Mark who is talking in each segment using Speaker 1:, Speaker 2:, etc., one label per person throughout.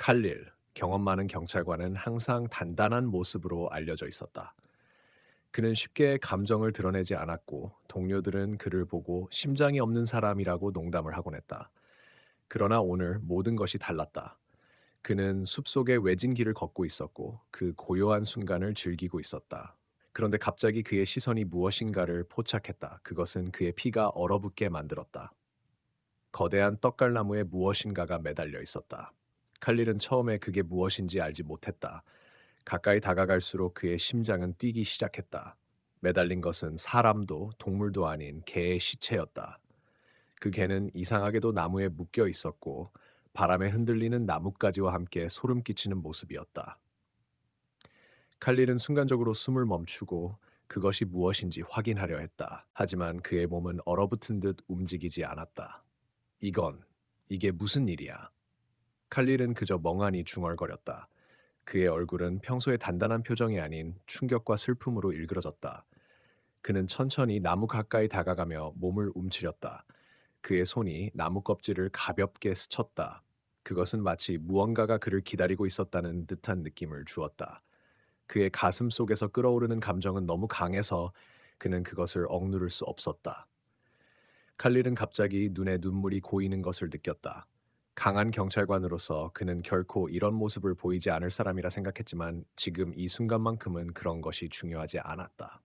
Speaker 1: 칼릴, 경험 많은 경찰관은 항상 단단한 모습으로 알려져 있었다. 그는 쉽게 감정을 드러내지 않았고 동료들은 그를 보고 심장이 없는 사람이라고 농담을 하곤 했다. 그러나 오늘 모든 것이 달랐다. 그는 숲속의 외진 길을 걷고 있었고 그 고요한 순간을 즐기고 있었다. 그런데 갑자기 그의 시선이 무엇인가를 포착했다. 그것은 그의 피가 얼어붙게 만들었다. 거대한 떡갈나무에 무엇인가가 매달려 있었다. 칼릴은 처음에 그게 무엇인지 알지 못했다. 가까이 다가갈수록 그의 심장은 뛰기 시작했다. 매달린 것은 사람도 동물도 아닌 개의 시체였다. 그 개는 이상하게도 나무에 묶여 있었고 바람에 흔들리는 나뭇가지와 함께 소름 끼치는 모습이었다. 칼릴은 순간적으로 숨을 멈추고 그것이 무엇인지 확인하려 했다. 하지만 그의 몸은 얼어붙은 듯 움직이지 않았다. 이건, 이게 무슨 일이야? 칼릴은 그저 멍하니 중얼거렸다. 그의 얼굴은 평소의 단단한 표정이 아닌 충격과 슬픔으로 일그러졌다. 그는 천천히 나무 가까이 다가가며 몸을 움츠렸다. 그의 손이 나무 껍질을 가볍게 스쳤다. 그것은 마치 무언가가 그를 기다리고 있었다는 듯한 느낌을 주었다. 그의 가슴 속에서 끓어오르는 감정은 너무 강해서 그는 그것을 억누를 수 없었다. 칼릴은 갑자기 눈에 눈물이 고이는 것을 느꼈다. 강한 경찰관으로서 그는 결코 이런 모습을 보이지 않을 사람이라 생각했지만 지금 이 순간만큼은 그런 것이 중요하지 않았다.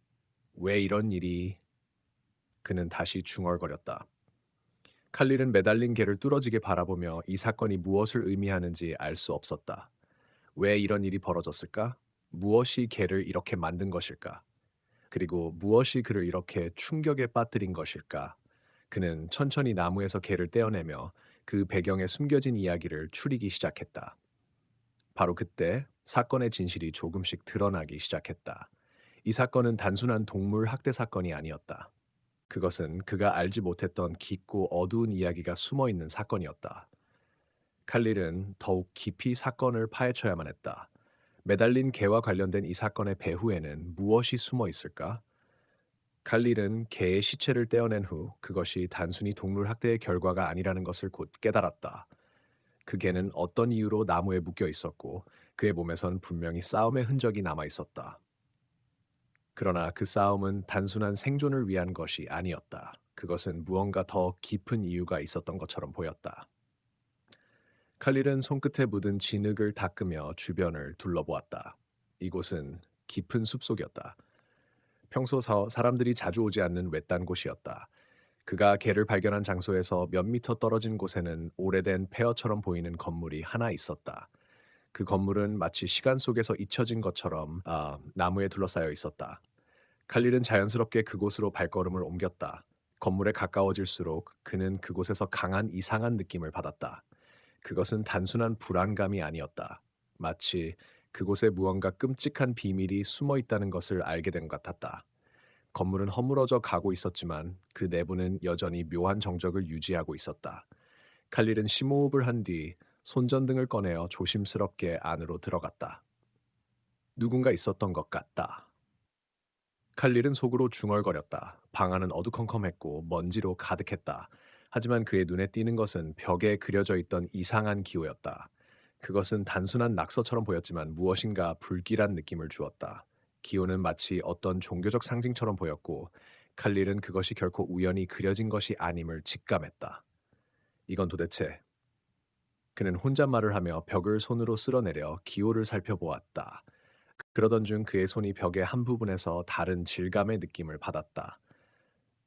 Speaker 1: 왜 이런 일이? 그는 다시 중얼거렸다. 칼릴은 매달린 개를 뚫어지게 바라보며 이 사건이 무엇을 의미하는지 알 수 없었다. 왜 이런 일이 벌어졌을까? 무엇이 개를 이렇게 만든 것일까? 그리고 무엇이 그를 이렇게 충격에 빠뜨린 것일까? 그는 천천히 나무에서 개를 떼어내며 그 배경에 숨겨진 이야기를 추리기 시작했다. 바로 그때 사건의 진실이 조금씩 드러나기 시작했다. 이 사건은 단순한 동물 학대 사건이 아니었다. 그것은 그가 알지 못했던 깊고 어두운 이야기가 숨어 있는 사건이었다. 칼릴은 더욱 깊이 사건을 파헤쳐야만 했다. 매달린 개와 관련된 이 사건의 배후에는 무엇이 숨어 있을까? 칼릴은 개의 시체를 떼어낸 후 그것이 단순히 동물 학대의 결과가 아니라는 것을 곧 깨달았다. 그 개는 어떤 이유로 나무에 묶여 있었고 그의 몸에선 분명히 싸움의 흔적이 남아 있었다. 그러나 그 싸움은 단순한 생존을 위한 것이 아니었다. 그것은 무언가 더 깊은 이유가 있었던 것처럼 보였다. 칼릴은 손끝에 묻은 진흙을 닦으며 주변을 둘러보았다. 이곳은 깊은 숲속이었다. 평소 사람들이 자주 오지 않는 외딴 곳이었다. 그가 개를 발견한 장소에서 몇 미터 떨어진 곳에는 오래된 폐허처럼 보이는 건물이 하나 있었다. 그 건물은 마치 시간 속에서 잊혀진 것처럼 나무에 둘러싸여 있었다. 칼릴은 자연스럽게 그곳으로 발걸음을 옮겼다. 건물에 가까워질수록 그는 그곳에서 강한 이상한 느낌을 받았다. 그것은 단순한 불안감이 아니었다. 마치 그곳에 무언가 끔찍한 비밀이 숨어 있다는 것을 알게 된 것 같았다. 건물은 허물어져 가고 있었지만 그 내부는 여전히 묘한 정적을 유지하고 있었다. 칼릴은 심호흡을 한 뒤 손전등을 꺼내어 조심스럽게 안으로 들어갔다. 누군가 있었던 것 같다. 칼릴은 속으로 중얼거렸다. 방 안은 어두컴컴했고 먼지로 가득했다. 하지만 그의 눈에 띄는 것은 벽에 그려져 있던 이상한 기호였다. 그것은 단순한 낙서처럼 보였지만 무엇인가 불길한 느낌을 주었다. 기호는 마치 어떤 종교적 상징처럼 보였고 칼릴은 그것이 결코 우연히 그려진 것이 아님을 직감했다. 이건 도대체 그는 혼잣말을 하며 벽을 손으로 쓸어내려 기호를 살펴보았다. 그러던 중 그의 손이 벽의 한 부분에서 다른 질감의 느낌을 받았다.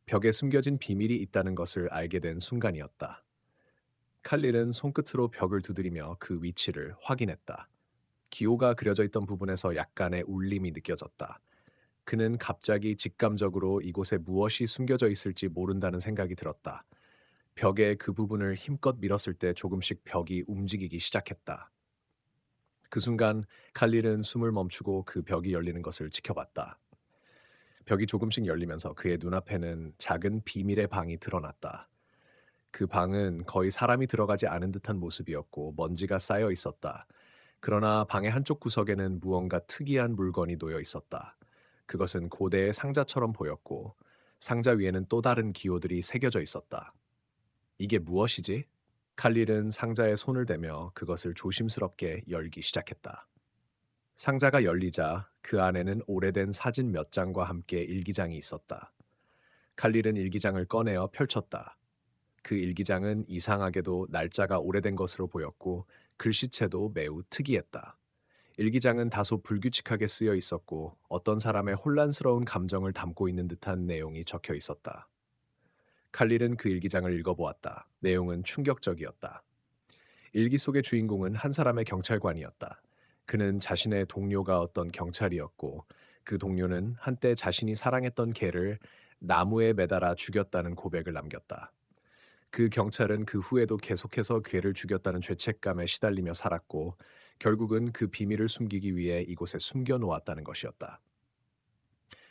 Speaker 1: 벽에 숨겨진 비밀이 있다는 것을 알게 된 순간이었다. 칼릴은 손끝으로 벽을 두드리며 그 위치를 확인했다. 기호가 그려져 있던 부분에서 약간의 울림이 느껴졌다. 그는 갑자기 직감적으로 이곳에 무엇이 숨겨져 있을지 모른다는 생각이 들었다. 벽의 그 부분을 힘껏 밀었을 때 조금씩 벽이 움직이기 시작했다. 그 순간 칼릴은 숨을 멈추고 그 벽이 열리는 것을 지켜봤다. 벽이 조금씩 열리면서 그의 눈앞에는 작은 비밀의 방이 드러났다. 그 방은 거의 사람이 들어가지 않은 듯한 모습이었고 먼지가 쌓여 있었다. 그러나 방의 한쪽 구석에는 무언가 특이한 물건이 놓여 있었다. 그것은 고대의 상자처럼 보였고 상자 위에는 또 다른 기호들이 새겨져 있었다. 이게 무엇이지? 칼릴은 상자에 손을 대며 그것을 조심스럽게 열기 시작했다. 상자가 열리자 그 안에는 오래된 사진 몇 장과 함께 일기장이 있었다. 칼릴은 일기장을 꺼내어 펼쳤다. 그 일기장은 이상하게도 날짜가 오래된 것으로 보였고 글씨체도 매우 특이했다. 일기장은 다소 불규칙하게 쓰여 있었고 어떤 사람의 혼란스러운 감정을 담고 있는 듯한 내용이 적혀 있었다. 칼릴은 그 일기장을 읽어보았다. 내용은 충격적이었다. 일기 속의 주인공은 한 사람의 경찰관이었다. 그는 자신의 동료가 어떤 경찰이었고 그 동료는 한때 자신이 사랑했던 개를 나무에 매달아 죽였다는 고백을 남겼다. 그 경찰은 그 후에도 계속해서 개를 죽였다는 죄책감에 시달리며 살았고 결국은 그 비밀을 숨기기 위해 이곳에 숨겨 놓았다는 것이었다.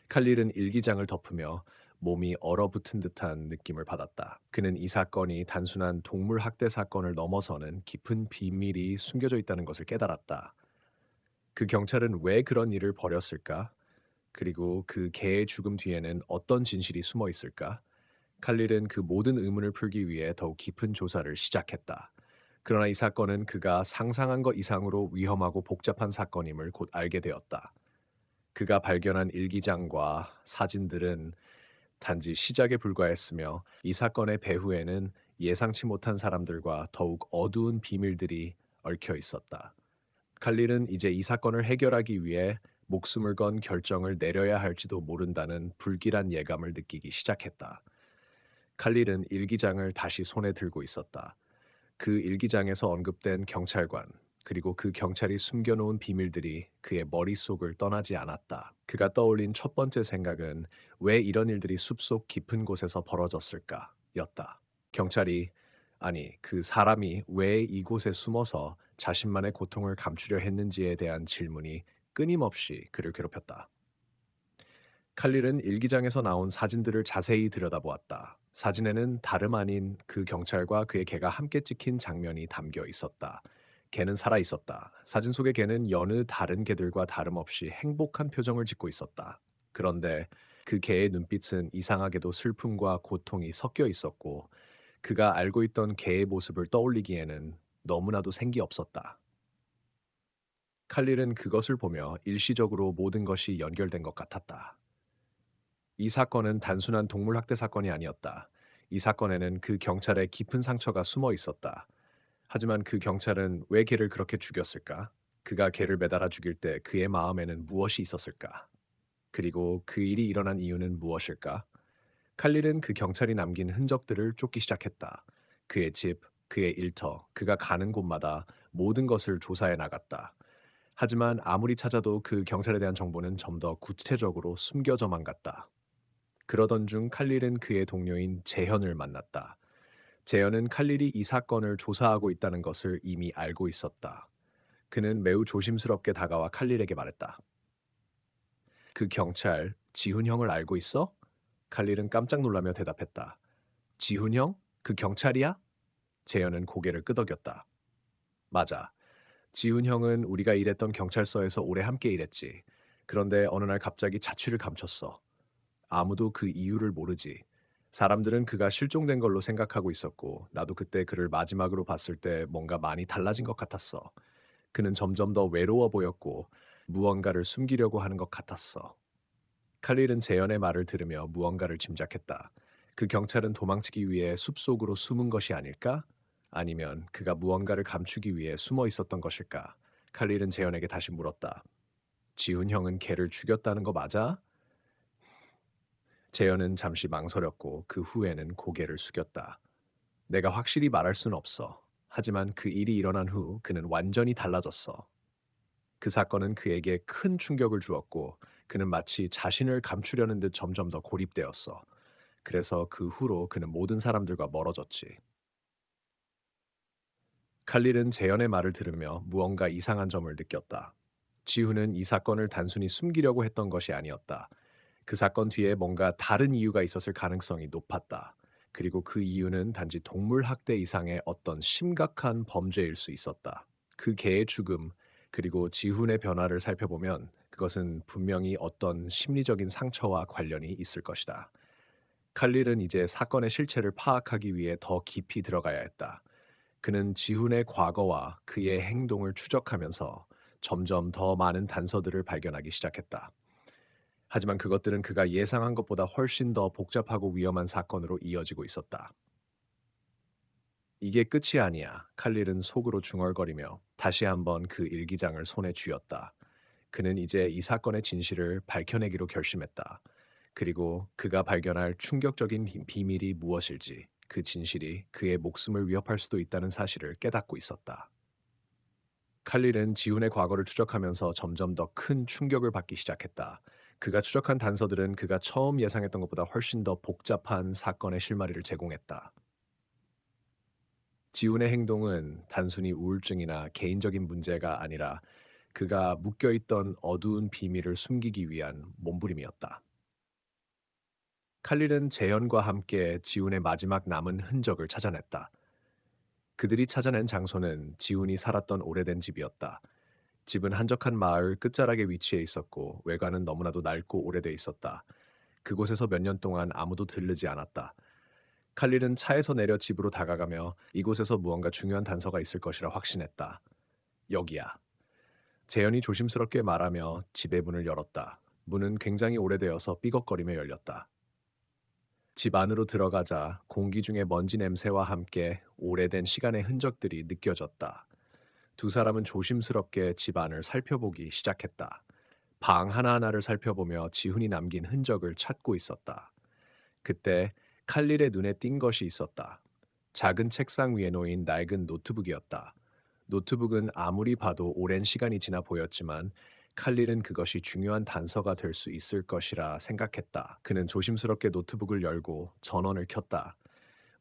Speaker 1: 칼릴은 일기장을 덮으며 몸이 얼어붙은 듯한 느낌을 받았다. 그는 이 사건이 단순한 동물 학대 사건을 넘어서는 깊은 비밀이 숨겨져 있다는 것을 깨달았다. 그 경찰은 왜 그런 일을 벌였을까? 그리고 그 개의 죽음 뒤에는 어떤 진실이 숨어 있을까? 칼릴은 그 모든 의문을 풀기 위해 더욱 깊은 조사를 시작했다. 그러나 이 사건은 그가 상상한 것 이상으로 위험하고 복잡한 사건임을 곧 알게 되었다. 그가 발견한 일기장과 사진들은 단지 시작에 불과했으며 이 사건의 배후에는 예상치 못한 사람들과 더욱 어두운 비밀들이 얽혀 있었다. 칼릴은 이제 이 사건을 해결하기 위해 목숨을 건 결정을 내려야 할지도 모른다는 불길한 예감을 느끼기 시작했다. 칼릴은 일기장을 다시 손에 들고 있었다. 그 일기장에서 언급된 경찰관, 그리고 그 경찰이 숨겨놓은 비밀들이 그의 머릿속을 떠나지 않았다. 그가 떠올린 첫 번째 생각은 왜 이런 일들이 숲속 깊은 곳에서 벌어졌을까? 였다. 경찰이, 아니, 그 사람이 왜 이곳에 숨어서 자신만의 고통을 감추려 했는지에 대한 질문이 끊임없이 그를 괴롭혔다. 칼릴은 일기장에서 나온 사진들을 자세히 들여다보았다. 사진에는 다름 아닌 그 경찰과 그의 개가 함께 찍힌 장면이 담겨 있었다. 개는 살아 있었다. 사진 속의 개는 여느 다른 개들과 다름없이 행복한 표정을 짓고 있었다. 그런데 그 개의 눈빛은 이상하게도 슬픔과 고통이 섞여 있었고 그가 알고 있던 개의 모습을 떠올리기에는 너무나도 생기 없었다. 칼릴은 그것을 보며 일시적으로 모든 것이 연결된 것 같았다. 이 사건은 단순한 동물 학대 사건이 아니었다. 이 사건에는 그 경찰의 깊은 상처가 숨어 있었다. 하지만 그 경찰은 왜 걔를 그렇게 죽였을까? 그가 걔를 매달아 죽일 때 그의 마음에는 무엇이 있었을까? 그리고 그 일이 일어난 이유는 무엇일까? 칼릴은 그 경찰이 남긴 흔적들을 쫓기 시작했다. 그의 집, 그의 일터, 그가 가는 곳마다 모든 것을 조사해 나갔다. 하지만 아무리 찾아도 그 경찰에 대한 정보는 좀 더 구체적으로 숨겨져만 갔다. 그러던 중 칼릴은 그의 동료인 재현을 만났다. 재현은 칼릴이 이 사건을 조사하고 있다는 것을 이미 알고 있었다. 그는 매우 조심스럽게 다가와 칼릴에게 말했다. 그 경찰, 지훈 형을 알고 있어? 칼릴은 깜짝 놀라며 대답했다. 지훈 형? 그 경찰이야? 재현은 고개를 끄덕였다. 맞아. 지훈 형은 우리가 일했던 경찰서에서 오래 함께 일했지. 그런데 어느 날 갑자기 자취를 감췄어. 아무도 그 이유를 모르지. 사람들은 그가 실종된 걸로 생각하고 있었고, 나도 그때 그를 마지막으로 봤을 때 뭔가 많이 달라진 것 같았어. 그는 점점 더 외로워 보였고, 무언가를 숨기려고 하는 것 같았어. 칼릴은 재현의 말을 들으며 무언가를 짐작했다. 그 경찰은 도망치기 위해 숲속으로 숨은 것이 아닐까? 아니면 그가 무언가를 감추기 위해 숨어 있었던 것일까? 칼릴은 재현에게 다시 물었다. 지훈 형은 걔를 죽였다는 거 맞아? 재현은 잠시 망설였고 그 후에는 고개를 숙였다. 내가 확실히 말할 순 없어. 하지만 그 일이 일어난 후 그는 완전히 달라졌어. 그 사건은 그에게 큰 충격을 주었고 그는 마치 자신을 감추려는 듯 점점 더 고립되었어. 그래서 그 후로 그는 모든 사람들과 멀어졌지. 칼릴은 재현의 말을 들으며 무언가 이상한 점을 느꼈다. 지훈은 이 사건을 단순히 숨기려고 했던 것이 아니었다. 그 사건 뒤에 뭔가 다른 이유가 있었을 가능성이 높았다. 그리고 그 이유는 단지 동물 학대 이상의 어떤 심각한 범죄일 수 있었다. 그 개의 죽음, 그리고 지훈의 변화를 살펴보면 그것은 분명히 어떤 심리적인 상처와 관련이 있을 것이다. 칼릴은 이제 사건의 실체를 파악하기 위해 더 깊이 들어가야 했다. 그는 지훈의 과거와 그의 행동을 추적하면서 점점 더 많은 단서들을 발견하기 시작했다. 하지만 그것들은 그가 예상한 것보다 훨씬 더 복잡하고 위험한 사건으로 이어지고 있었다. 이게 끝이 아니야. 칼릴은 속으로 중얼거리며 다시 한번 그 일기장을 손에 쥐었다. 그는 이제 이 사건의 진실을 밝혀내기로 결심했다. 그리고 그가 발견할 충격적인 비밀이 무엇일지, 그 진실이 그의 목숨을 위협할 수도 있다는 사실을 깨닫고 있었다. 칼릴은 지훈의 과거를 추적하면서 점점 더 큰 충격을 받기 시작했다. 그가 추적한 단서들은 그가 처음 예상했던 것보다 훨씬 더 복잡한 사건의 실마리를 제공했다. 지훈의 행동은 단순히 우울증이나 개인적인 문제가 아니라 그가 묶여있던 어두운 비밀을 숨기기 위한 몸부림이었다. 칼릴은 재현과 함께 지훈의 마지막 남은 흔적을 찾아냈다. 그들이 찾아낸 장소는 지훈이 살았던 오래된 집이었다. 집은 한적한 마을 끝자락에 위치해 있었고 외관은 너무나도 낡고 오래돼 있었다. 그곳에서 몇 년 동안 아무도 들르지 않았다. 칼릴은 차에서 내려 집으로 다가가며 이곳에서 무언가 중요한 단서가 있을 것이라 확신했다. 여기야. 재현이 조심스럽게 말하며 집의 문을 열었다. 문은 굉장히 오래되어서 삐걱거리며 열렸다. 집 안으로 들어가자 공기 중에 먼지 냄새와 함께 오래된 시간의 흔적들이 느껴졌다. 두 사람은 조심스럽게 집 안을 살펴보기 시작했다. 방 하나하나를 살펴보며 지훈이 남긴 흔적을 찾고 있었다. 그때 칼릴의 눈에 띈 것이 있었다. 작은 책상 위에 놓인 낡은 노트북이었다. 노트북은 아무리 봐도 오랜 시간이 지나 보였지만 칼릴은 그것이 중요한 단서가 될 수 있을 것이라 생각했다. 그는 조심스럽게 노트북을 열고 전원을 켰다.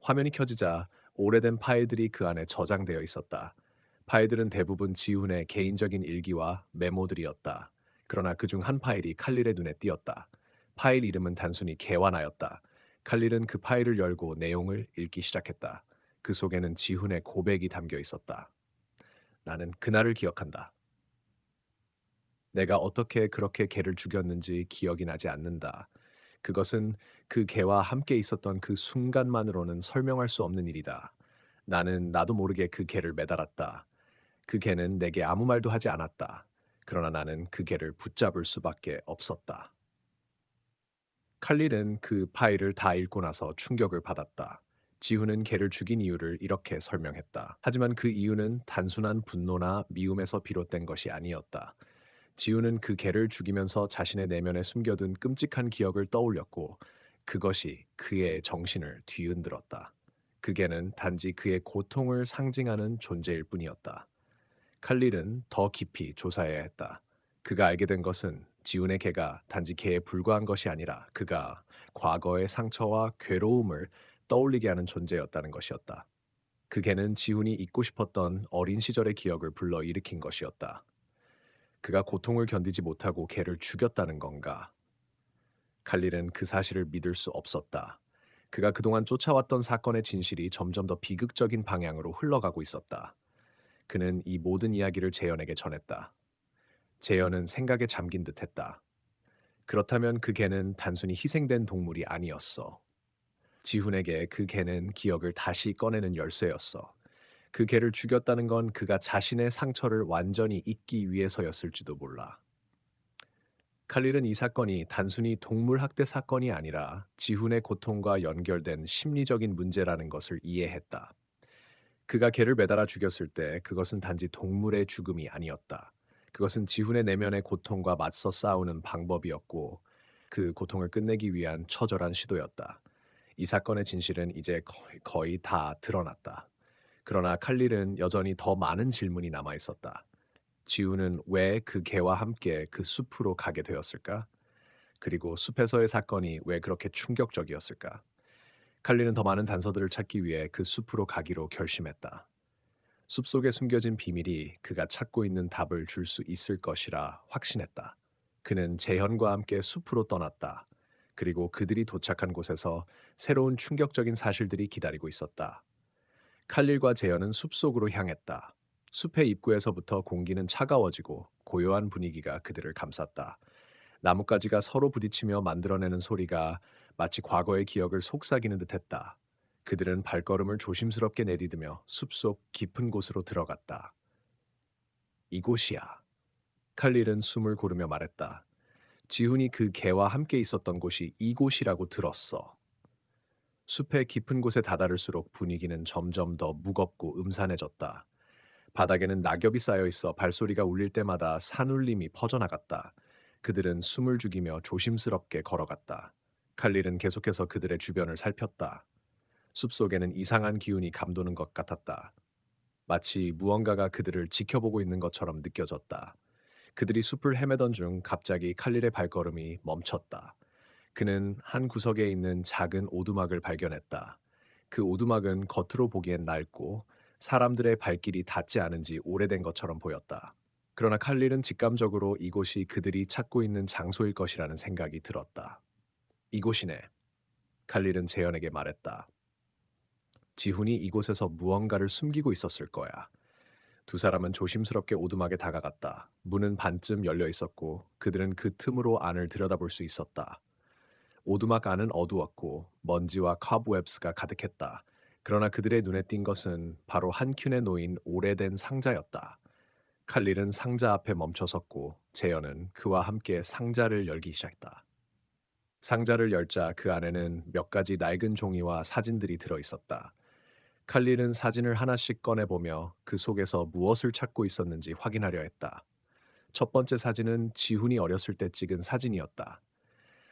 Speaker 1: 화면이 켜지자 오래된 파일들이 그 안에 저장되어 있었다. 파일들은 대부분 지훈의 개인적인 일기와 메모들이었다. 그러나 그중 한 파일이 칼릴의 눈에 띄었다. 파일 이름은 단순히 개완하였다. 칼릴은 그 파일을 열고 내용을 읽기 시작했다. 그 속에는 지훈의 고백이 담겨 있었다. 나는 그날을 기억한다. 내가 어떻게 그렇게 개를 죽였는지 기억이 나지 않는다. 그것은 그 개와 함께 있었던 그 순간만으로는 설명할 수 없는 일이다. 나는 나도 모르게 그 개를 매달았다. 그 개는 내게 아무 말도 하지 않았다. 그러나 나는 그 개를 붙잡을 수밖에 없었다. 칼릴은 그 파일을 다 읽고 나서 충격을 받았다. 지훈은 개를 죽인 이유를 이렇게 설명했다. 하지만 그 이유는 단순한 분노나 미움에서 비롯된 것이 아니었다. 지훈은 그 개를 죽이면서 자신의 내면에 숨겨둔 끔찍한 기억을 떠올렸고 그것이 그의 정신을 뒤흔들었다. 그 개는 단지 그의 고통을 상징하는 존재일 뿐이었다. 칼릴은 더 깊이 조사해야 했다. 그가 알게 된 것은 지훈의 개가 단지 개에 불과한 것이 아니라 그가 과거의 상처와 괴로움을 떠올리게 하는 존재였다는 것이었다. 그 개는 지훈이 잊고 싶었던 어린 시절의 기억을 불러일으킨 것이었다. 그가 고통을 견디지 못하고 개를 죽였다는 건가? 칼릴은 그 사실을 믿을 수 없었다. 그가 그동안 쫓아왔던 사건의 진실이 점점 더 비극적인 방향으로 흘러가고 있었다. 그는 이 모든 이야기를 재현에게 전했다. 재현은 생각에 잠긴 듯했다. 그렇다면 그 개는 단순히 희생된 동물이 아니었어. 지훈에게 그 개는 기억을 다시 꺼내는 열쇠였어. 그 개를 죽였다는 건 그가 자신의 상처를 완전히 잊기 위해서였을지도 몰라. 칼릴은 이 사건이 단순히 동물 학대 사건이 아니라 지훈의 고통과 연결된 심리적인 문제라는 것을 이해했다. 그가 개를 매달아 죽였을 때 그것은 단지 동물의 죽음이 아니었다. 그것은 지훈의 내면의 고통과 맞서 싸우는 방법이었고 그 고통을 끝내기 위한 처절한 시도였다. 이 사건의 진실은 이제 거의 다 드러났다. 그러나 칼릴은 여전히 더 많은 질문이 남아 있었다. 지훈은 왜 그 개와 함께 그 숲으로 가게 되었을까? 그리고 숲에서의 사건이 왜 그렇게 충격적이었을까? 칼리는 더 많은 단서들을 찾기 위해 그 숲으로 가기로 결심했다. 숲속에 숨겨진 비밀이 그가 찾고 있는 답을 줄 수 있을 것이라 확신했다. 그는 재현과 함께 숲으로 떠났다. 그리고 그들이 도착한 곳에서 새로운 충격적인 사실들이 기다리고 있었다. 칼릴과 재현은 숲속으로 향했다. 숲의 입구에서부터 공기는 차가워지고 고요한 분위기가 그들을 감쌌다. 나뭇가지가 서로 부딪히며 만들어내는 소리가 마치 과거의 기억을 속삭이는 듯했다. 그들은 발걸음을 조심스럽게 내디디며 숲속 깊은 곳으로 들어갔다. 이곳이야. 칼릴은 숨을 고르며 말했다. 지훈이 그 개와 함께 있었던 곳이 이곳이라고 들었어. 숲의 깊은 곳에 다다를수록 분위기는 점점 더 무겁고 음산해졌다. 바닥에는 낙엽이 쌓여 있어 발소리가 울릴 때마다 산울림이 퍼져나갔다. 그들은 숨을 죽이며 조심스럽게 걸어갔다. 칼릴은 계속해서 그들의 주변을 살폈다. 숲속에는 이상한 기운이 감도는 것 같았다. 마치 무언가가 그들을 지켜보고 있는 것처럼 느껴졌다. 그들이 숲을 헤매던 중 갑자기 칼릴의 발걸음이 멈췄다. 그는 한 구석에 있는 작은 오두막을 발견했다. 그 오두막은 겉으로 보기엔 낡고 사람들의 발길이 닿지 않은 지 오래된 것처럼 보였다. 그러나 칼릴은 직감적으로 이곳이 그들이 찾고 있는 장소일 것이라는 생각이 들었다. 이곳이네. 칼릴은 재현에게 말했다. 지훈이 이곳에서 무언가를 숨기고 있었을 거야. 두 사람은 조심스럽게 오두막에 다가갔다. 문은 반쯤 열려 있었고 그들은 그 틈으로 안을 들여다볼 수 있었다. 오두막 안은 어두웠고 먼지와 카브웹스가 가득했다. 그러나 그들의 눈에 띈 것은 바로 한 켠에 놓인 오래된 상자였다. 칼릴은 상자 앞에 멈춰섰고 재현은 그와 함께 상자를 열기 시작했다. 상자를 열자 그 안에는 몇 가지 낡은 종이와 사진들이 들어 있었다. 칼릴은 사진을 하나씩 꺼내보며 그 속에서 무엇을 찾고 있었는지 확인하려 했다. 첫 번째 사진은 지훈이 어렸을 때 찍은 사진이었다.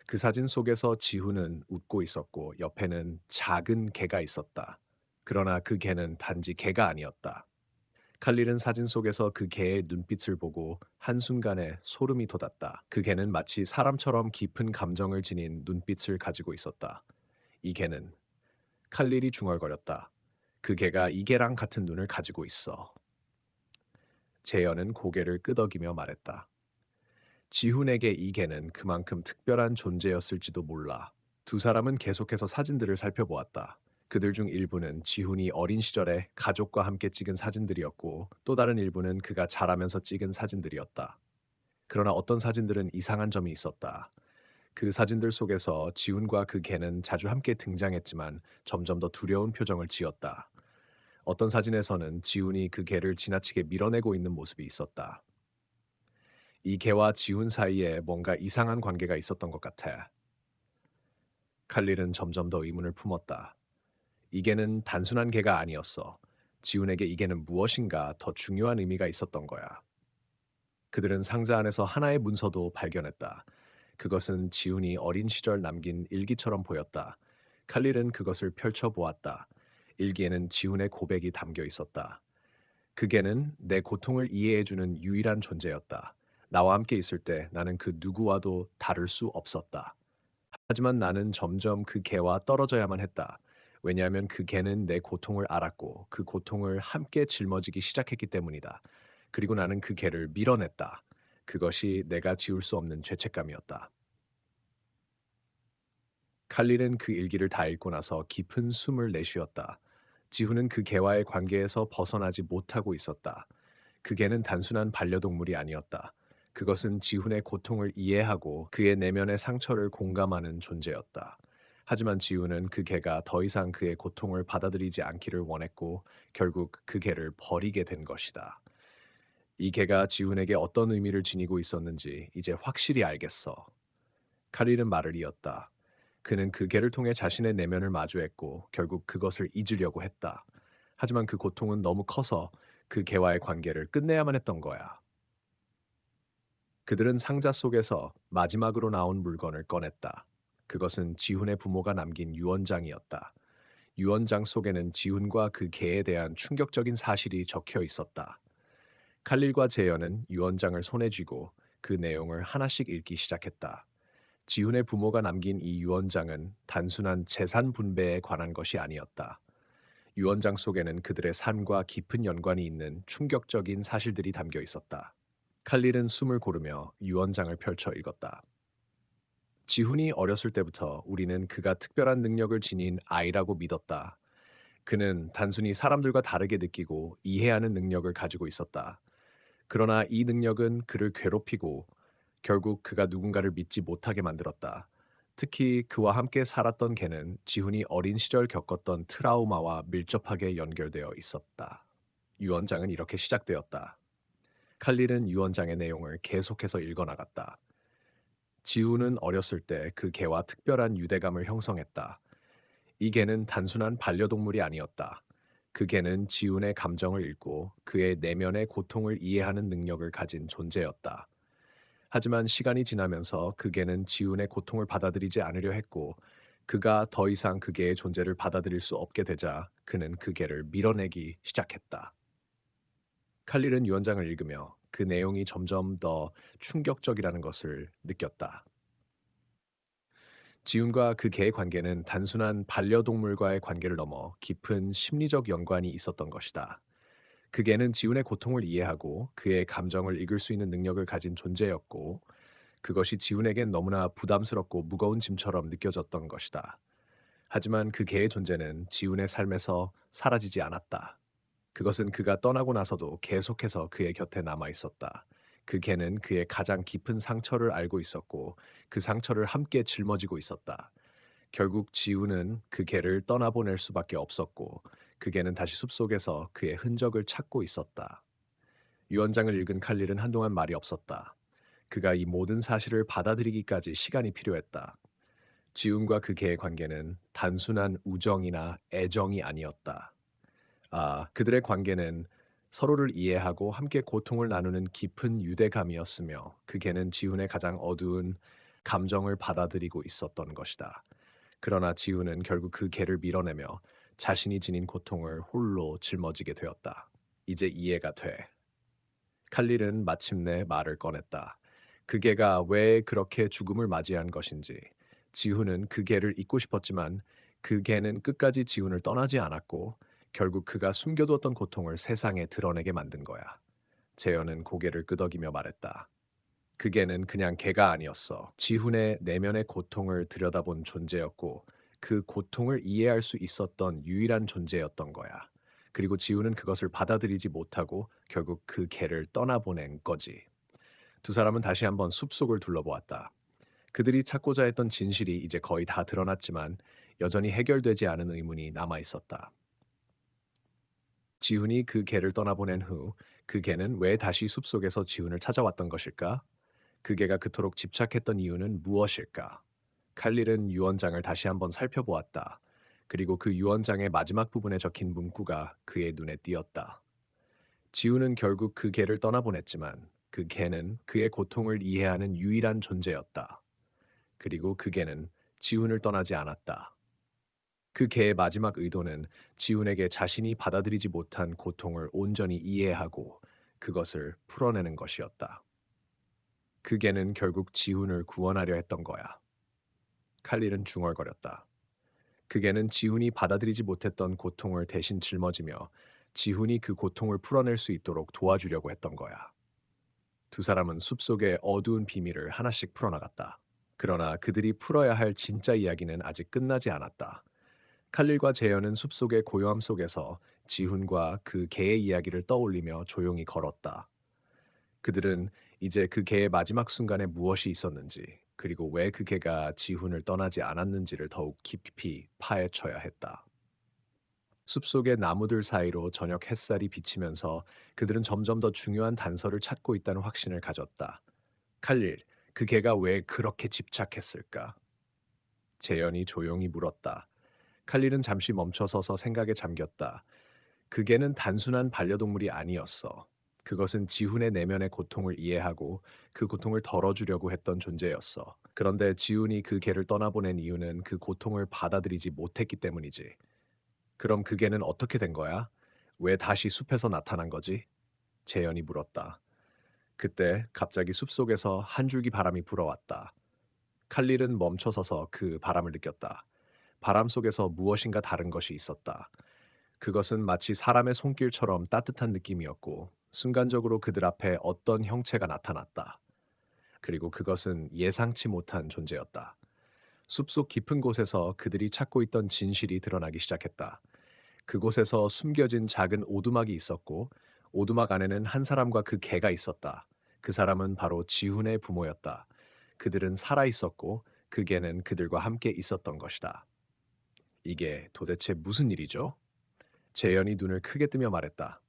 Speaker 1: 그 사진 속에서 지훈은 웃고 있었고 옆에는 작은 개가 있었다. 그러나 그 개는 단지 개가 아니었다. 칼릴은 사진 속에서 그 개의 눈빛을 보고 한순간에 소름이 돋았다. 그 개는 마치 사람처럼 깊은 감정을 지닌 눈빛을 가지고 있었다. 이 개는 칼릴이 중얼거렸다. 그 개가 이 개랑 같은 눈을 가지고 있어. 재현은 고개를 끄덕이며 말했다. 지훈에게 이 개는 그만큼 특별한 존재였을지도 몰라. 두 사람은 계속해서 사진들을 살펴보았다. 그들 중 일부는 지훈이 어린 시절에 가족과 함께 찍은 사진들이었고 또 다른 일부는 그가 자라면서 찍은 사진들이었다. 그러나 어떤 사진들은 이상한 점이 있었다. 그 사진들 속에서 지훈과 그 개는 자주 함께 등장했지만 점점 더 두려운 표정을 지었다. 어떤 사진에서는 지훈이 그 개를 지나치게 밀어내고 있는 모습이 있었다. 이 개와 지훈 사이에 뭔가 이상한 관계가 있었던 것 같아. 칼릴은 점점 더 의문을 품었다. 이 개는 단순한 개가 아니었어. 지훈에게 이 개는 무엇인가 더 중요한 의미가 있었던 거야. 그들은 상자 안에서 하나의 문서도 발견했다. 그것은 지훈이 어린 시절 남긴 일기처럼 보였다. 칼릴은 그것을 펼쳐보았다. 일기에는 지훈의 고백이 담겨 있었다. 그 개는 내 고통을 이해해주는 유일한 존재였다. 나와 함께 있을 때 나는 그 누구와도 다를 수 없었다. 하지만 나는 점점 그 개와 떨어져야만 했다. 왜냐하면 그 개는 내 고통을 알았고 그 고통을 함께 짊어지기 시작했기 때문이다. 그리고 나는 그 개를 밀어냈다. 그것이 내가 지울 수 없는 죄책감이었다. 칼릴은 그 일기를 다 읽고 나서 깊은 숨을 내쉬었다. 지훈은 그 개와의 관계에서 벗어나지 못하고 있었다. 그 개는 단순한 반려동물이 아니었다. 그것은 지훈의 고통을 이해하고 그의 내면의 상처를 공감하는 존재였다. 하지만 지훈은 그 개가 더 이상 그의 고통을 받아들이지 않기를 원했고 결국 그 개를 버리게 된 것이다. 이 개가 지훈에게 어떤 의미를 지니고 있었는지 이제 확실히 알겠어. 카릴은 말을 이었다. 그는 그 개를 통해 자신의 내면을 마주했고 결국 그것을 잊으려고 했다. 하지만 그 고통은 너무 커서 그 개와의 관계를 끝내야만 했던 거야. 그들은 상자 속에서 마지막으로 나온 물건을 꺼냈다. 그것은 지훈의 부모가 남긴 유언장이었다. 유언장 속에는 지훈과 그 개에 대한 충격적인 사실이 적혀 있었다. 칼릴과 재현은 유언장을 손에 쥐고 그 내용을 하나씩 읽기 시작했다. 지훈의 부모가 남긴 이 유언장은 단순한 재산 분배에 관한 것이 아니었다. 유언장 속에는 그들의 삶과 깊은 연관이 있는 충격적인 사실들이 담겨 있었다. 칼릴은 숨을 고르며 유언장을 펼쳐 읽었다. 지훈이 어렸을 때부터 우리는 그가 특별한 능력을 지닌 아이라고 믿었다. 그는 단순히 사람들과 다르게 느끼고 이해하는 능력을 가지고 있었다. 그러나 이 능력은 그를 괴롭히고 결국 그가 누군가를 믿지 못하게 만들었다. 특히 그와 함께 살았던 개는 지훈이 어린 시절 겪었던 트라우마와 밀접하게 연결되어 있었다. 유언장은 이렇게 시작되었다. 칼릴은 유언장의 내용을 계속해서 읽어나갔다. 지훈은 어렸을 때 그 개와 특별한 유대감을 형성했다. 이 개는 단순한 반려동물이 아니었다. 그 개는 지훈의 감정을 읽고 그의 내면의 고통을 이해하는 능력을 가진 존재였다. 하지만 시간이 지나면서 그 개는 지훈의 고통을 받아들이지 않으려 했고, 그가 더 이상 그 개의 존재를 받아들일 수 없게 되자 그는 그 개를 밀어내기 시작했다. 칼릴은 유언장을 읽으며 그 내용이 점점 더 충격적이라는 것을 느꼈다. 지훈과 그 개의 관계는 단순한 반려동물과의 관계를 넘어 깊은 심리적 연관이 있었던 것이다. 그 개는 지훈의 고통을 이해하고 그의 감정을 읽을 수 있는 능력을 가진 존재였고, 그것이 지훈에겐 너무나 부담스럽고 무거운 짐처럼 느껴졌던 것이다. 하지만 그 개의 존재는 지훈의 삶에서 사라지지 않았다. 그것은 그가 떠나고 나서도 계속해서 그의 곁에 남아 있었다. 그 개는 그의 가장 깊은 상처를 알고 있었고, 그 상처를 함께 짊어지고 있었다. 결국 지훈은 그 개를 떠나보낼 수밖에 없었고, 그 개는 다시 숲속에서 그의 흔적을 찾고 있었다. 유언장을 읽은 칼릴은 한동안 말이 없었다. 그가 이 모든 사실을 받아들이기까지 시간이 필요했다. 지훈과 그 개의 관계는 단순한 우정이나 애정이 아니었다. 그들의 관계는 서로를 이해하고 함께 고통을 나누는 깊은 유대감이었으며, 그 개는 지훈의 가장 어두운 감정을 받아들이고 있었던 것이다. 그러나 지훈은 결국 그 개를 밀어내며 자신이 지닌 고통을 홀로 짊어지게 되었다. 이제 이해가 돼. 칼릴은 마침내 말을 꺼냈다. 그 개가 왜 그렇게 죽음을 맞이한 것인지. 지훈은 그 개를 잊고 싶었지만 그 개는 끝까지 지훈을 떠나지 않았고, 결국 그가 숨겨두었던 고통을 세상에 드러내게 만든 거야. 재현은 고개를 끄덕이며 말했다. 그 개는 그냥 개가 아니었어. 지훈의 내면의 고통을 들여다본 존재였고, 그 고통을 이해할 수 있었던 유일한 존재였던 거야. 그리고 지훈은 그것을 받아들이지 못하고 결국 그 개를 떠나보낸 거지. 두 사람은 다시 한번 숲속을 둘러보았다. 그들이 찾고자 했던 진실이 이제 거의 다 드러났지만 여전히 해결되지 않은 의문이 남아 있었다. 지훈이 그 개를 떠나보낸 후 그 개는 왜 다시 숲속에서 지훈을 찾아왔던 것일까? 그 개가 그토록 집착했던 이유는 무엇일까? 칼릴은 유언장을 다시 한번 살펴보았다. 그리고 그 유언장의 마지막 부분에 적힌 문구가 그의 눈에 띄었다. 지우는 결국 그 개를 떠나보냈지만 그 개는 그의 고통을 이해하는 유일한 존재였다. 그리고 그 개는 지훈을 떠나지 않았다. 그 개의 마지막 의도는 지훈에게 자신이 받아들이지 못한 고통을 온전히 이해하고 그것을 풀어내는 것이었다. 그 개는 결국 지훈을 구원하려 했던 거야. 칼릴은 중얼거렸다. 그 개는 지훈이 받아들이지 못했던 고통을 대신 짊어지며 지훈이 그 고통을 풀어낼 수 있도록 도와주려고 했던 거야. 두 사람은 숲속의 어두운 비밀을 하나씩 풀어나갔다. 그러나 그들이 풀어야 할 진짜 이야기는 아직 끝나지 않았다. 칼릴과 재현은 숲속의 고요함 속에서 지훈과 그 개의 이야기를 떠올리며 조용히 걸었다. 그들은 이제 그 개의 마지막 순간에 무엇이 있었는지, 그리고 왜 그 개가 지훈을 떠나지 않았는지를 더욱 깊이 파헤쳐야 했다. 숲속의 나무들 사이로 저녁 햇살이 비치면서 그들은 점점 더 중요한 단서를 찾고 있다는 확신을 가졌다. 칼릴, 그 개가 왜 그렇게 집착했을까? 재현이 조용히 물었다. 칼릴은 잠시 멈춰서서 생각에 잠겼다. 그 개는 단순한 반려동물이 아니었어. 그것은 지훈의 내면의 고통을 이해하고 그 고통을 덜어주려고 했던 존재였어. 그런데 지훈이 그 개를 떠나보낸 이유는 그 고통을 받아들이지 못했기 때문이지. 그럼 그 개는 어떻게 된 거야? 왜 다시 숲에서 나타난 거지? 재현이 물었다. 그때 갑자기 숲속에서 한 줄기 바람이 불어왔다. 칼릴은 멈춰서서 그 바람을 느꼈다. 바람 속에서 무엇인가 다른 것이 있었다. 그것은 마치 사람의 손길처럼 따뜻한 느낌이었고, 순간적으로 그들 앞에 어떤 형체가 나타났다. 그리고 그것은 예상치 못한 존재였다. 숲속 깊은 곳에서 그들이 찾고 있던 진실이 드러나기 시작했다. 그곳에서 숨겨진 작은 오두막이 있었고, 오두막 안에는 한 사람과 그 개가 있었다. 그 사람은 바로 지훈의 부모였다. 그들은 살아 있었고, 그 개는 그들과 함께 있었던 것이다. 이게 도대체 무슨 일이죠? 재현이 눈을 크게 뜨며 말했다.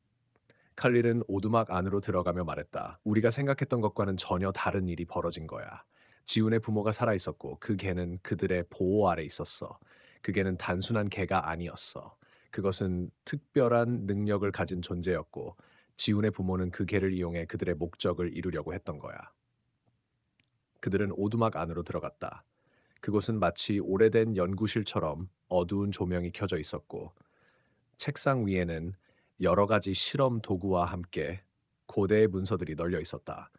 Speaker 1: 칼릴은 오두막 안으로 들어가며 말했다. 우리가 생각했던 것과는 전혀 다른 일이 벌어진 거야. 지훈의 부모가 살아 있었고 그 개는 그들의 보호 아래 있었어. 그 개는 단순한 개가 아니었어. 그것은 특별한 능력을 가진 존재였고 지훈의 부모는 그 개를 이용해 그들의 목적을 이루려고 했던 거야. 그들은 오두막 안으로 들어갔다. 그곳은 마치 오래된 연구실처럼 어두운 조명이 켜져 있었고 책상 위에는 여러 가지 실험 도구와 함께 고대의 문서들이 널려 있었다.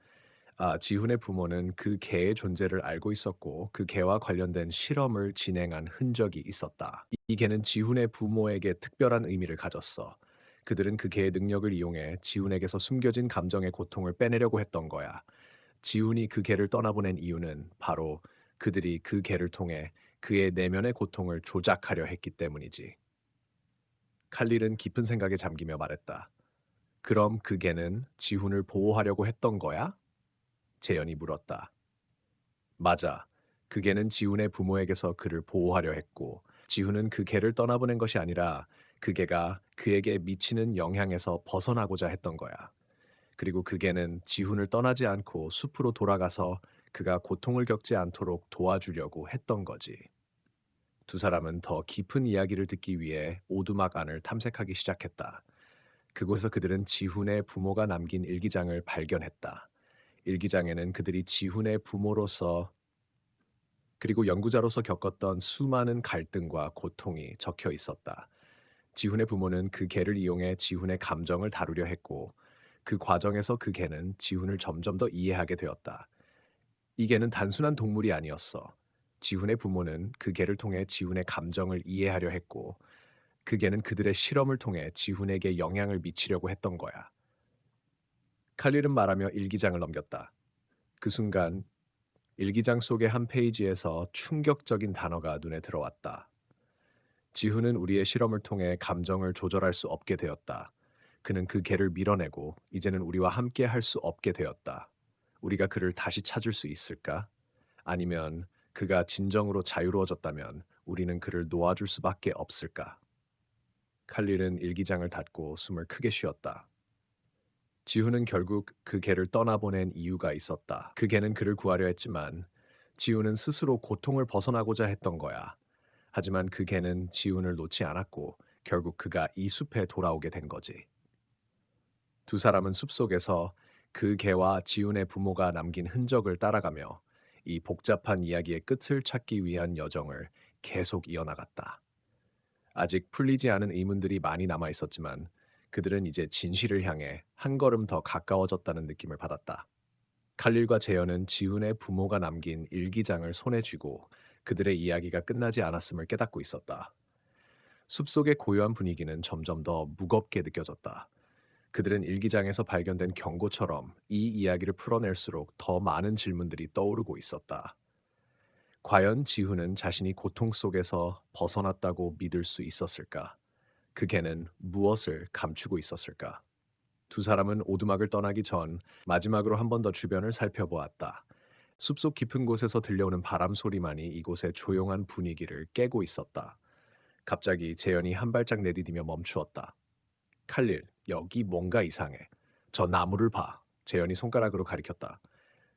Speaker 1: 지훈의 부모는 그 개의 존재를 알고 있었고 그 개와 관련된 실험을 진행한 흔적이 있었다. 이 개는 지훈의 부모에게 특별한 의미를 가졌어. 그들은 그 개의 능력을 이용해 지훈에게서 숨겨진 감정의 고통을 빼내려고 했던 거야. 지훈이 그 개를 떠나보낸 이유는 바로 그들이 그 개를 통해 그의 내면의 고통을 조작하려 했기 때문이지. 칼릴은 깊은 생각에 잠기며 말했다. 그럼 그 개는 지훈을 보호하려고 했던 거야? 재현이 물었다. 맞아. 그 개는 지훈의 부모에게서 그를 보호하려 했고, 지훈은 그 개를 떠나보낸 것이 아니라 그 개가 그에게 미치는 영향에서 벗어나고자 했던 거야. 그리고 그 개는 지훈을 떠나지 않고 숲으로 돌아가서 그가 고통을 겪지 않도록 도와주려고 했던 거지. 두 사람은 더 깊은 이야기를 듣기 위해 오두막 안을 탐색하기 시작했다. 그곳에서 그들은 지훈의 부모가 남긴 일기장을 발견했다. 일기장에는 그들이 지훈의 부모로서 그리고 연구자로서 겪었던 수많은 갈등과 고통이 적혀 있었다. 지훈의 부모는 그 개를 이용해 지훈의 감정을 다루려 했고 그 과정에서 그 개는 지훈을 점점 더 이해하게 되었다. 이 개는 단순한 동물이 아니었어. 지훈의 부모는 그 개를 통해 지훈의 감정을 이해하려 했고 그 개는 그들의 실험을 통해 지훈에게 영향을 미치려고 했던 거야. 칼릴은 말하며 일기장을 넘겼다. 그 순간 일기장 속의 한 페이지에서 충격적인 단어가 눈에 들어왔다. 지훈은 우리의 실험을 통해 감정을 조절할 수 없게 되었다. 그는 그 개를 밀어내고 이제는 우리와 함께 할 수 없게 되었다. 우리가 그를 다시 찾을 수 있을까? 아니면 그가 진정으로 자유로워졌다면 우리는 그를 놓아줄 수밖에 없을까? 칼릴은 일기장을 닫고 숨을 크게 쉬었다. 지훈은 결국 그 개를 떠나보낸 이유가 있었다. 그 개는 그를 구하려 했지만 지훈은 스스로 고통을 벗어나고자 했던 거야. 하지만 그 개는 지훈을 놓지 않았고 결국 그가 이 숲에 돌아오게 된 거지. 두 사람은 숲속에서 그 개와 지훈의 부모가 남긴 흔적을 따라가며 이 복잡한 이야기의 끝을 찾기 위한 여정을 계속 이어나갔다. 아직 풀리지 않은 의문들이 많이 남아 있었지만 그들은 이제 진실을 향해 한 걸음 더 가까워졌다는 느낌을 받았다. 칼릴과 재현은 지훈의 부모가 남긴 일기장을 손에 쥐고 그들의 이야기가 끝나지 않았음을 깨닫고 있었다. 숲속의 고요한 분위기는 점점 더 무겁게 느껴졌다. 그들은 일기장에서 발견된 경고처럼 이 이야기를 풀어낼수록 더 많은 질문들이 떠오르고 있었다. 과연 지훈은 자신이 고통 속에서 벗어났다고 믿을 수 있었을까? 그 개는 무엇을 감추고 있었을까? 두 사람은 오두막을 떠나기 전 마지막으로 한 번 더 주변을 살펴보았다. 숲속 깊은 곳에서 들려오는 바람 소리만이 이곳의 조용한 분위기를 깨고 있었다. 갑자기 재현이 한 발짝 내디디며 멈추었다. 칼릴, 여기 뭔가 이상해. 저 나무를 봐. 재현이 손가락으로 가리켰다.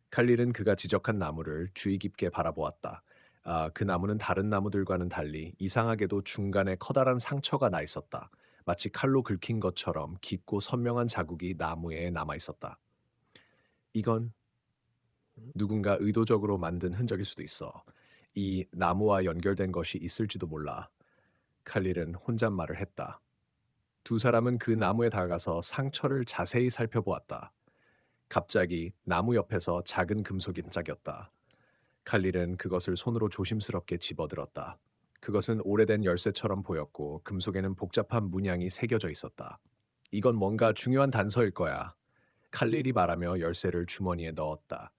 Speaker 1: 칼릴은 그가 지적한 나무를 주의 깊게 바라보았다. 그 나무는 다른 나무들과는 달리 이상하게도 중간에 커다란 상처가 나 있었다. 마치 칼로 긁힌 것처럼 깊고 선명한 자국이 나무에 남아 있었다. 이건 누군가 의도적으로 만든 흔적일 수도 있어. 이 나무와 연결된 것이 있을지도 몰라. 칼릴은 혼잣말을 했다. 두 사람은 그 나무에 다가가서 상처를 자세히 살펴보았다. 갑자기 나무 옆에서 작은 금속이 반짝였다. 칼릴은 그것을 손으로 조심스럽게 집어들었다. 그것은 오래된 열쇠처럼 보였고 금속에는 복잡한 문양이 새겨져 있었다. 이건 뭔가 중요한 단서일 거야. 칼릴이 말하며 열쇠를 주머니에 넣었다.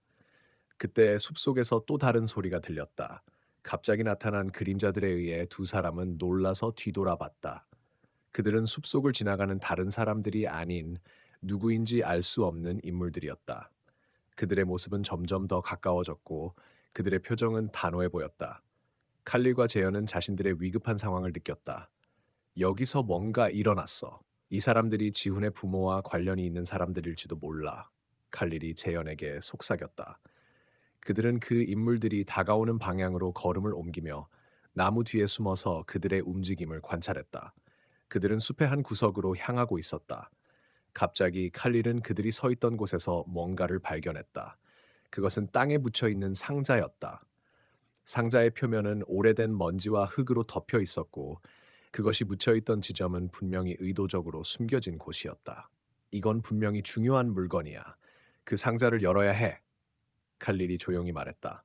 Speaker 1: 그때 숲속에서 또 다른 소리가 들렸다. 갑자기 나타난 그림자들에 의해 두 사람은 놀라서 뒤돌아봤다. 그들은 숲속을 지나가는 다른 사람들이 아닌 누구인지 알 수 없는 인물들이었다. 그들의 모습은 점점 더 가까워졌고 그들의 표정은 단호해 보였다. 칼릴과 제연은 자신들의 위급한 상황을 느꼈다. 여기서 뭔가 일어났어. 이 사람들이 지훈의 부모와 관련이 있는 사람들일지도 몰라. 칼릴이 제연에게 속삭였다. 그들은 그 인물들이 다가오는 방향으로 걸음을 옮기며 나무 뒤에 숨어서 그들의 움직임을 관찰했다. 그들은 숲의 한 구석으로 향하고 있었다. 갑자기 칼릴은 그들이 서 있던 곳에서 뭔가를 발견했다. 그것은 땅에 붙여 있는 상자였다. 상자의 표면은 오래된 먼지와 흙으로 덮여 있었고 그것이 묻혀 있던 지점은 분명히 의도적으로 숨겨진 곳이었다. 이건 분명히 중요한 물건이야. 그 상자를 열어야 해. 칼릴이 조용히 말했다.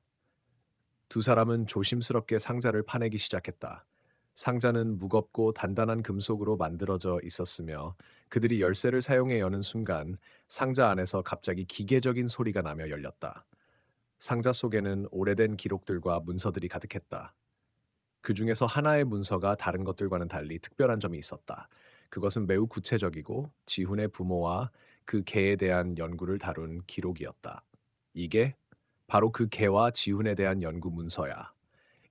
Speaker 1: 두 사람은 조심스럽게 상자를 파내기 시작했다. 상자는 무겁고 단단한 금속으로 만들어져 있었으며 그들이 열쇠를 사용해 여는 순간 상자 안에서 갑자기 기계적인 소리가 나며 열렸다. 상자 속에는 오래된 기록들과 문서들이 가득했다. 그 중에서 하나의 문서가 다른 것들과는 달리 특별한 점이 있었다. 그것은 매우 구체적이고 지훈의 부모와 그 개에 대한 연구를 다룬 기록이었다. 이게 바로 그 개와 지훈에 대한 연구 문서야.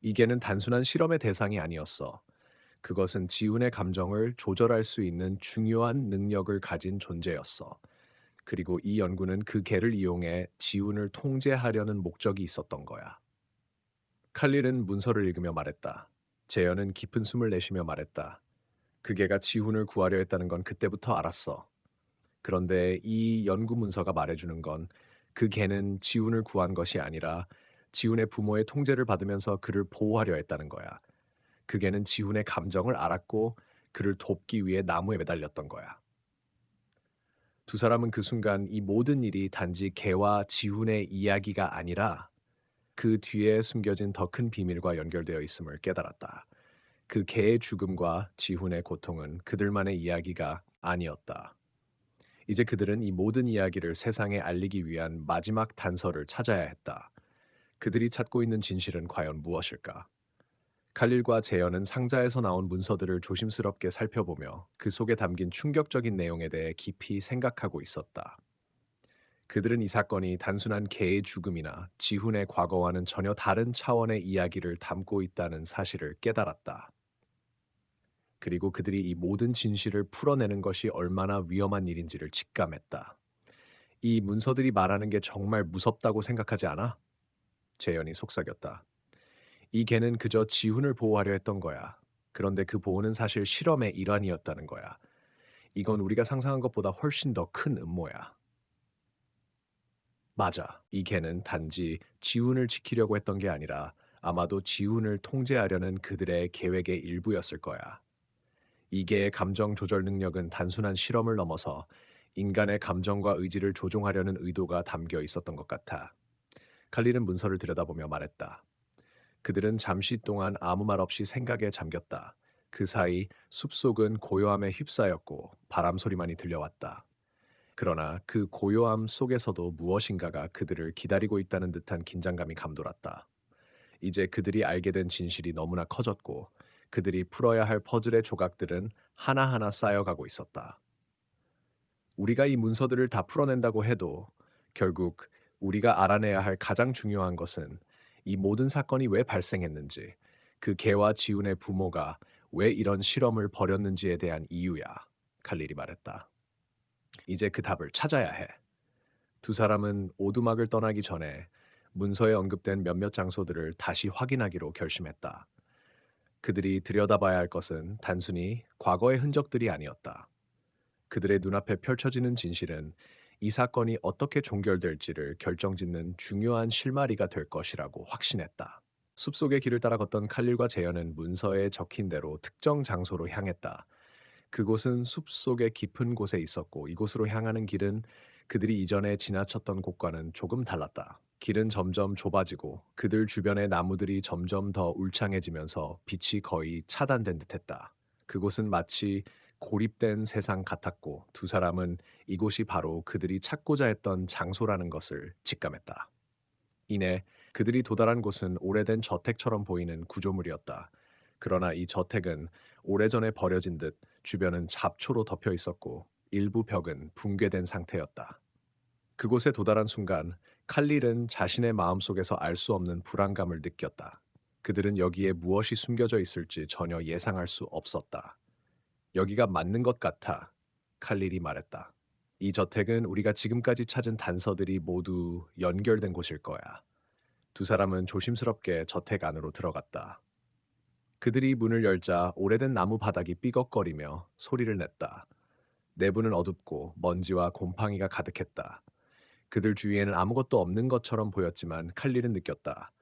Speaker 1: 이 개는 단순한 실험의 대상이 아니었어. 그것은 지훈의 감정을 조절할 수 있는 중요한 능력을 가진 존재였어. 그리고 이 연구는 그 개를 이용해 지훈을 통제하려는 목적이 있었던 거야. 칼릴은 문서를 읽으며 말했다. 재현은 깊은 숨을 내쉬며 말했다. 그 개가 지훈을 구하려 했다는 건 그때부터 알았어. 그런데 이 연구 문서가 말해주는 건 그 개는 지훈을 구한 것이 아니라 지훈의 부모의 통제를 받으면서 그를 보호하려 했다는 거야. 그 개는 지훈의 감정을 알았고 그를 돕기 위해 나무에 매달렸던 거야. 두 사람은 그 순간 이 모든 일이 단지 개와 지훈의 이야기가 아니라 그 뒤에 숨겨진 더 큰 비밀과 연결되어 있음을 깨달았다. 그 개의 죽음과 지훈의 고통은 그들만의 이야기가 아니었다. 이제 그들은 이 모든 이야기를 세상에 알리기 위한 마지막 단서를 찾아야 했다. 그들이 찾고 있는 진실은 과연 무엇일까? 칼릴과 제연은 상자에서 나온 문서들을 조심스럽게 살펴보며 그 속에 담긴 충격적인 내용에 대해 깊이 생각하고 있었다. 그들은 이 사건이 단순한 개의 죽음이나 지훈의 과거와는 전혀 다른 차원의 이야기를 담고 있다는 사실을 깨달았다. 그리고 그들이 이 모든 진실을 풀어내는 것이 얼마나 위험한 일인지를 직감했다. 이 문서들이 말하는 게 정말 무섭다고 생각하지 않아? 재현이 속삭였다. 이 개는 그저 지훈을 보호하려 했던 거야. 그런데 그 보호는 사실 실험의 일환이었다는 거야. 이건 우리가 상상한 것보다 훨씬 더 큰 음모야. 맞아. 이 개는 단지 지훈을 지키려고 했던 게 아니라 아마도 지훈을 통제하려는 그들의 계획의 일부였을 거야. 이 개의 감정 조절 능력은 단순한 실험을 넘어서 인간의 감정과 의지를 조종하려는 의도가 담겨 있었던 것 같아. 칼리는 문서를 들여다보며 말했다. 그들은 잠시 동안 아무 말 없이 생각에 잠겼다. 그 사이 숲속은 고요함에 휩싸였고 바람 소리만이 들려왔다. 그러나 그 고요함 속에서도 무엇인가가 그들을 기다리고 있다는 듯한 긴장감이 감돌았다. 이제 그들이 알게 된 진실이 너무나 커졌고 그들이 풀어야 할 퍼즐의 조각들은 하나하나 쌓여가고 있었다. 우리가 이 문서들을 다 풀어낸다고 해도 결국 우리가 알아내야 할 가장 중요한 것은 이 모든 사건이 왜 발생했는지, 그 개와 지훈의 부모가 왜 이런 실험을 벌였는지에 대한 이유야. 칼릴이 말했다. 이제 그 답을 찾아야 해. 두 사람은 오두막을 떠나기 전에 문서에 언급된 몇몇 장소들을 다시 확인하기로 결심했다. 그들이 들여다봐야 할 것은 단순히 과거의 흔적들이 아니었다. 그들의 눈앞에 펼쳐지는 진실은 이 사건이 어떻게 종결될지를 결정짓는 중요한 실마리가 될 것이라고 확신했다. 숲속의 길을 따라 걷던 칼릴과 제연은 문서에 적힌 대로 특정 장소로 향했다. 그곳은 숲속의 깊은 곳에 있었고 이곳으로 향하는 길은 그들이 이전에 지나쳤던 곳과는 조금 달랐다. 길은 점점 좁아지고 그들 주변의 나무들이 점점 더 울창해지면서 빛이 거의 차단된 듯했다. 그곳은 마치 고립된 세상 같았고 두 사람은 이곳이 바로 그들이 찾고자 했던 장소라는 것을 직감했다. 이내 그들이 도달한 곳은 오래된 저택처럼 보이는 구조물이었다. 그러나 이 저택은 오래전에 버려진 듯 주변은 잡초로 덮여 있었고 일부 벽은 붕괴된 상태였다. 그곳에 도달한 순간 칼릴은 자신의 마음속에서 알 수 없는 불안감을 느꼈다. 그들은 여기에 무엇이 숨겨져 있을지 전혀 예상할 수 없었다. 여기가 맞는 것 같아. 칼릴이 말했다. 이 저택은 우리가 지금까지 찾은 단서들이 모두 연결된 곳일 거야. 두 사람은 조심스럽게 저택 안으로 들어갔다. 그들이 문을 열자 오래된 나무 바닥이 삐걱거리며 소리를 냈다. 내부는 어둡고 먼지와 곰팡이가 가득했다. 그들 주위에는 아무것도 없는 것처럼 보였지만 칼릴은 느꼈다.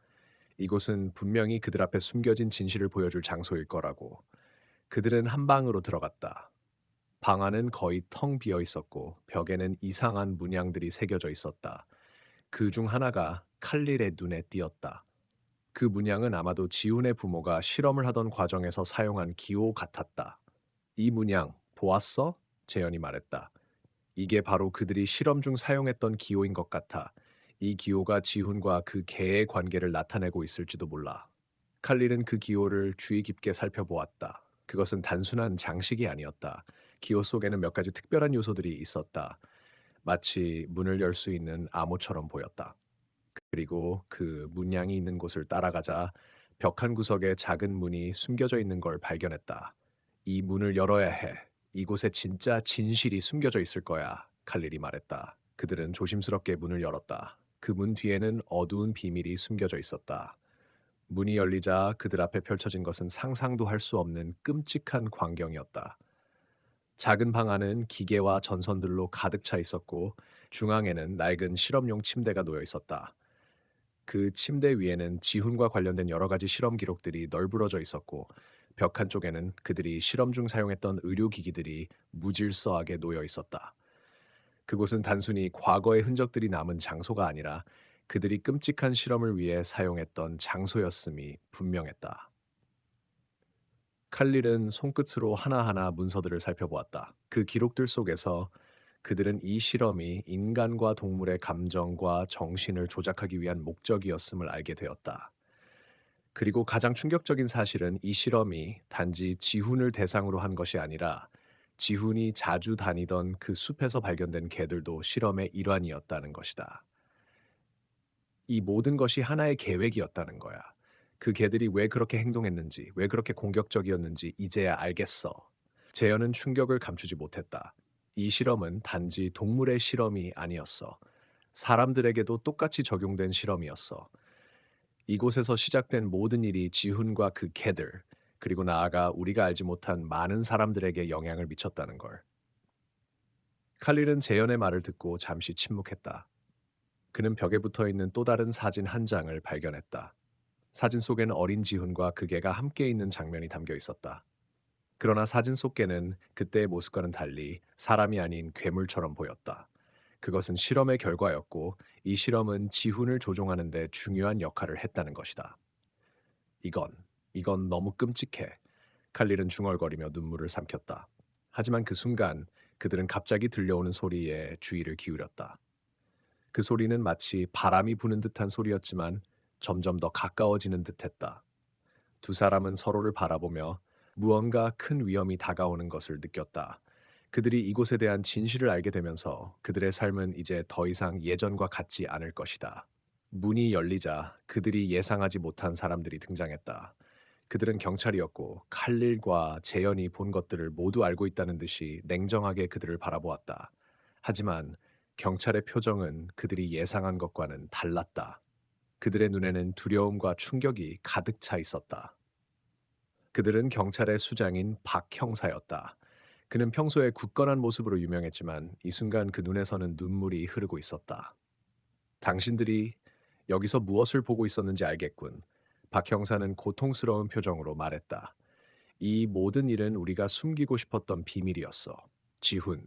Speaker 1: 이곳은 분명히 그들 앞에 숨겨진 진실을 보여줄 장소일 거라고. 그들은 한 방으로 들어갔다. 방 안은 거의 텅 비어 있었고 벽에는 이상한 문양들이 새겨져 있었다. 그 중 하나가 칼릴의 눈에 띄었다. 그 문양은 아마도 지훈의 부모가 실험을 하던 과정에서 사용한 기호 같았다. 이 문양 보았어? 재현이 말했다. 이게 바로 그들이 실험 중 사용했던 기호인 것 같아. 이 기호가 지훈과 그 개의 관계를 나타내고 있을지도 몰라. 칼릴은 그 기호를 주의 깊게 살펴보았다. 그것은 단순한 장식이 아니었다. 기호 속에는 몇 가지 특별한 요소들이 있었다. 마치 문을 열 수 있는 암호처럼 보였다. 그리고 그 문양이 있는 곳을 따라가자 벽 한 구석에 작은 문이 숨겨져 있는 걸 발견했다. 이 문을 열어야 해. 이곳에 진짜 진실이 숨겨져 있을 거야. 칼릴이 말했다. 그들은 조심스럽게 문을 열었다. 그 문 뒤에는 어두운 비밀이 숨겨져 있었다. 문이 열리자 그들 앞에 펼쳐진 것은 상상도 할 수 없는 끔찍한 광경이었다. 작은 방 안은 기계와 전선들로 가득 차 있었고 중앙에는 낡은 실험용 침대가 놓여 있었다. 그 침대 위에는 지훈과 관련된 여러 가지 실험 기록들이 널브러져 있었고 벽 한쪽에는 그들이 실험 중 사용했던 의료기기들이 무질서하게 놓여 있었다. 그곳은 단순히 과거의 흔적들이 남은 장소가 아니라 그들이 끔찍한 실험을 위해 사용했던 장소였음이 분명했다. 칼릴은 손끝으로 하나하나 문서들을 살펴보았다. 그 기록들 속에서 그들은 이 실험이 인간과 동물의 감정과 정신을 조작하기 위한 목적이었음을 알게 되었다. 그리고 가장 충격적인 사실은 이 실험이 단지 지훈을 대상으로 한 것이 아니라 지훈이 자주 다니던 그 숲에서 발견된 개들도 실험의 일환이었다는 것이다. 이 모든 것이 하나의 계획이었다는 거야. 그 개들이 왜 그렇게 행동했는지, 왜 그렇게 공격적이었는지 이제야 알겠어. 재현은 충격을 감추지 못했다. 이 실험은 단지 동물의 실험이 아니었어. 사람들에게도 똑같이 적용된 실험이었어. 이곳에서 시작된 모든 일이 지훈과 그 개들, 그리고 나아가 우리가 알지 못한 많은 사람들에게 영향을 미쳤다는 걸. 칼릴은 재현의 말을 듣고 잠시 침묵했다. 그는 벽에 붙어 있는 또 다른 사진 한 장을 발견했다. 사진 속에는 어린 지훈과 그 개가 함께 있는 장면이 담겨 있었다. 그러나 사진 속 개는 그때의 모습과는 달리 사람이 아닌 괴물처럼 보였다. 그것은 실험의 결과였고 이 실험은 지훈을 조종하는 데 중요한 역할을 했다는 것이다. 이건, 이건 너무 끔찍해. 칼릴은 중얼거리며 눈물을 삼켰다. 하지만 그 순간 그들은 갑자기 들려오는 소리에 주의를 기울였다. 그 소리는 마치 바람이 부는 듯한 소리였지만 점점 더 가까워지는 듯했다. 두 사람은 서로를 바라보며 무언가 큰 위험이 다가오는 것을 느꼈다. 그들이 이곳에 대한 진실을 알게 되면서 그들의 삶은 이제 더 이상 예전과 같지 않을 것이다. 문이 열리자 그들이 예상하지 못한 사람들이 등장했다. 그들은 경찰이었고 칼릴과 재현이 본 것들을 모두 알고 있다는 듯이 냉정하게 그들을 바라보았다. 하지만 경찰의 표정은 그들이 예상한 것과는 달랐다. 그들의 눈에는 두려움과 충격이 가득 차 있었다. 그들은 경찰의 수장인 박 형사였다. 그는 평소에 굳건한 모습으로 유명했지만 이 순간 그 눈에서는 눈물이 흐르고 있었다. 당신들이 여기서 무엇을 보고 있었는지 알겠군. 박 형사는 고통스러운 표정으로 말했다. 이 모든 일은 우리가 숨기고 싶었던 비밀이었어. 지훈.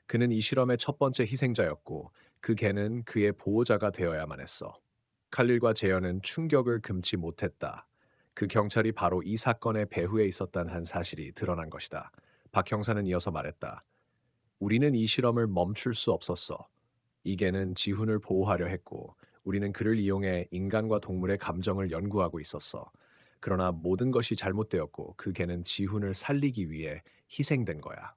Speaker 1: 그는 이 실험의 첫 번째 희생자였고 그 개는 그의 보호자가 되어야만 했어. 칼릴과 재현은 충격을 금치 못했다. 그 경찰이 바로 이 사건의 배후에 있었다는 한 사실이 드러난 것이다. 박 형사는 이어서 말했다. 우리는 이 실험을 멈출 수 없었어. 이 개는 지훈을 보호하려 했고 우리는 그를 이용해 인간과 동물의 감정을 연구하고 있었어. 그러나 모든 것이 잘못되었고 그 개는 지훈을 살리기 위해 희생된 거야.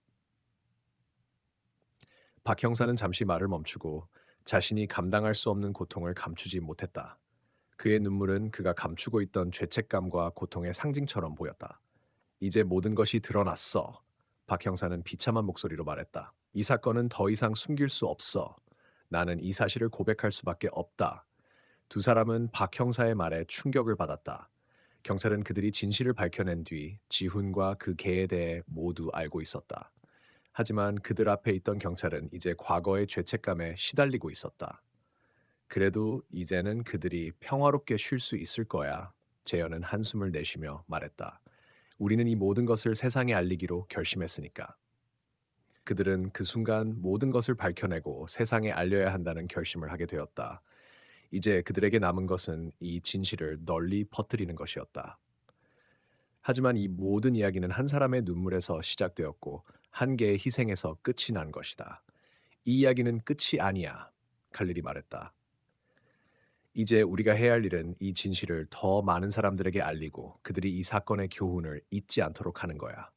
Speaker 1: 박 형사는 잠시 말을 멈추고 자신이 감당할 수 없는 고통을 감추지 못했다. 그의 눈물은 그가 감추고 있던 죄책감과 고통의 상징처럼 보였다. 이제 모든 것이 드러났어. 박 형사는 비참한 목소리로 말했다. 이 사건은 더 이상 숨길 수 없어. 나는 이 사실을 고백할 수밖에 없다. 두 사람은 박 형사의 말에 충격을 받았다. 경찰은 그들이 진실을 밝혀낸 뒤 지훈과 그 개에 대해 모두 알고 있었다. 하지만 그들 앞에 있던 경찰은 이제 과거의 죄책감에 시달리고 있었다. 그래도 이제는 그들이 평화롭게 쉴 수 있을 거야. 재현은 한숨을 내쉬며 말했다. 우리는 이 모든 것을 세상에 알리기로 결심했으니까. 그들은 그 순간 모든 것을 밝혀내고 세상에 알려야 한다는 결심을 하게 되었다. 이제 그들에게 남은 것은 이 진실을 널리 퍼뜨리는 것이었다. 하지만 이 모든 이야기는 한 사람의 눈물에서 시작되었고 한 개의 희생에서 끝이 난 것이다. 이 이야기는 끝이 아니야. 칼릴이 말했다. 이제 우리가 해야 할 일은 이 진실을 더 많은 사람들에게 알리고 그들이 이 사건의 교훈을 잊지 않도록 하는 거야.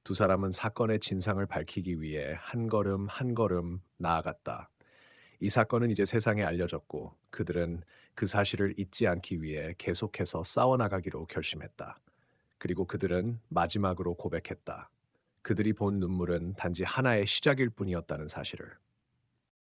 Speaker 1: 두 사람은 사건의 진상을 밝히기 위해 한 걸음 한 걸음 나아갔다. 이 사건은 이제 세상에 알려졌고 그들은 그 사실을 잊지 않기 위해 계속해서 싸워나가기로 결심했다. 그리고 그들은 마지막으로 고백했다. 그들이 본 눈물은 단지 하나의 시작일 뿐이었다는 사실을.